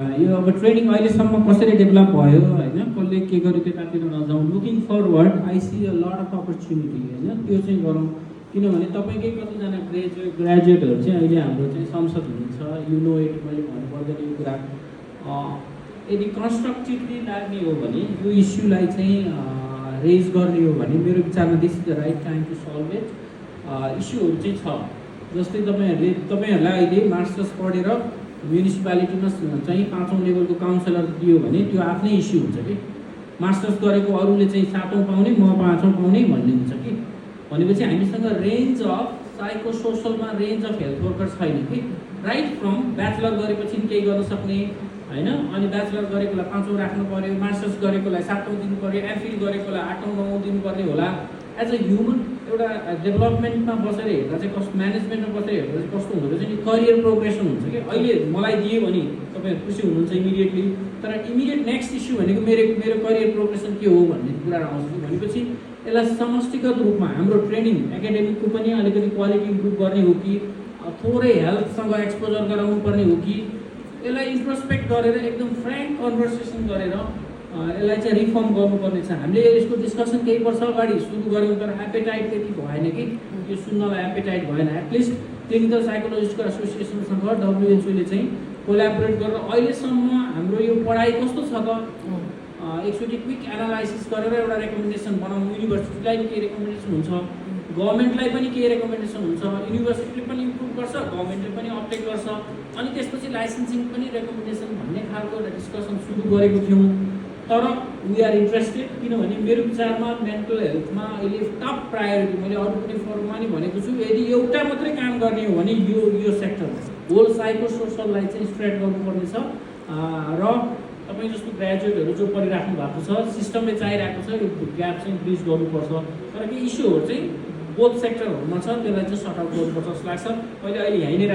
यो अब ट्रेनिङ अहिलेसम्म कसरी डेभलप भयो होइन, कसले के गर्यो त्यतातिर नजाउँ। Looking forward I see a lot of opportunity होइन, त्यो चाहिँ गरौँ। किनभने तपाईँकै कतिजना ग्रेजुएटहरू चाहिँ अहिले हाम्रो चाहिँ संसद हुनुहुन्छ, यु नो इट, मैले भन्नु पर्दैन यो कुरा। यदि कन्स्ट्रक्टिभली लाग्ने हो भने यो इस्युलाई चाहिँ रेज गर्ने हो भने मेरो विचारमा this is the right time to solve it. इस्युहरू चाहिँ छ, जस्तै तपाईँहरूलाई अहिले मास्टर्स पढेर म्युनिसिपालिटीमा चाहिँ 5औं लेभलको काउन्सिलर दियो भने त्यो आफ्नै इस्यु हुन्छ कि। मास्टर्स गरेको अरूले चाहिँ 7औं पाउने, म 5औं पाउने भन्ने हुन्छ कि। भनेपछि हामीसँग रेन्ज अफ साइको सोसलमा रेन्ज अफ हेल्थ वर्कर छैन कि। राइट फ्रम ब्याचलर गरेपछि केही गर्न सक्ने होइन, अनि ब्याचलर गरेकोलाई 5औं राख्नु पऱ्यो, मास्टर्स गरेकोलाई 7औं दिनु पऱ्यो, एमफिल गरेकोलाई 8औं 9औं दिनुपर्ने होला। एज अ ह्युमन एउटा डेभलपमेन्टमा बसेर हेर्दा चाहिँ कस्तो, म्यानेजमेन्टमा बसेर हेर्दा चाहिँ कस्तो हुँदो रहेछ नि, करियर प्रोग्रेसन हुन्छ कि। अहिले मलाई दियो भने तपाईँहरू खुसी हुनुहुन्छ इमिडिएटली, तर इमिडिएट नेक्स्ट इस्यु भनेको मेरो करियर प्रोग्रेसन के हो भन्ने कुरा आउँछ। भनेपछि यसलाई समष्टिगत रूपमा हाम्रो ट्रेनिङ एकाडेमिकको पनि अलिकति क्वालिटी इम्प्रुभ गर्ने हो कि, थोरै हेल्थसँग एक्सपोजर गराउनु पर्ने हो कि, यसलाई इन्ट्रोस्पेक्ट गरेर एकदम फ्रेङ्क कन्भर्सेसन गरेर यसलाई चाहिँ रिफर्म गर्नुपर्ने छ। हामीले यसको डिस्कसन केही वर्ष अगाडि सुरु गऱ्यौँ, तर एपेटाइट त्यति भएन कि, यो सुन्नलाई एपेटाइट भएन। एटलिस्ट क्लिनिकल साइकोलोजिस्टको एसोसिएसनसँग डब्लुएचओले चाहिँ कोलाबोरेट गरेर अहिलेसम्म हाम्रो यो पढाइ कस्तो छ त, एकचोटि क्विक एनालाइसिस गरेर एउटा रेकमेन्डेसन बनाउनु। युनिभर्सिटीलाई के रेकमेन्डेसन हुन्छ, गभर्मेन्टलाई पनि के रेकमेन्डेसन हुन्छ, युनिभर्सिटीले पनि इम्प्रुभ गर्छ, गभर्मेन्टले पनि अपडेट गर्छ, अनि त्यसपछि लाइसेन्सिङ पनि रेकमेन्डेसन भन्ने खालको एउटा डिस्कसन सुरु गरेको थियौँ। तर वी आर इन्ट्रेस्टेड, किनभने मेरो विचारमा मेन्टल हेल्थमा अहिले टप प्रायोरिटी, मैले अरू पनि फोरममा नि भनेको छु, यदि एउटा मात्रै काम गर्ने हो भने यो सेक्टर होल साइको सोसललाई चाहिँ स्ट्रेट गर्नुपर्ने छ। र तपाईँ जस्तो ग्रेजुएटहरू जो पढिराख्नु भएको छ, सिस्टमले चाहिरहेको छ, यो ग्याप चाहिँ ब्रिज गर्नुपर्छ। तर के इस्युहरू चाहिँ बोथ सेक्टरहरूमा छ, त्यसलाई चाहिँ सर्ट आउट गर्नुपर्छ जस्तो लाग्छ। अहिले यहीँ नै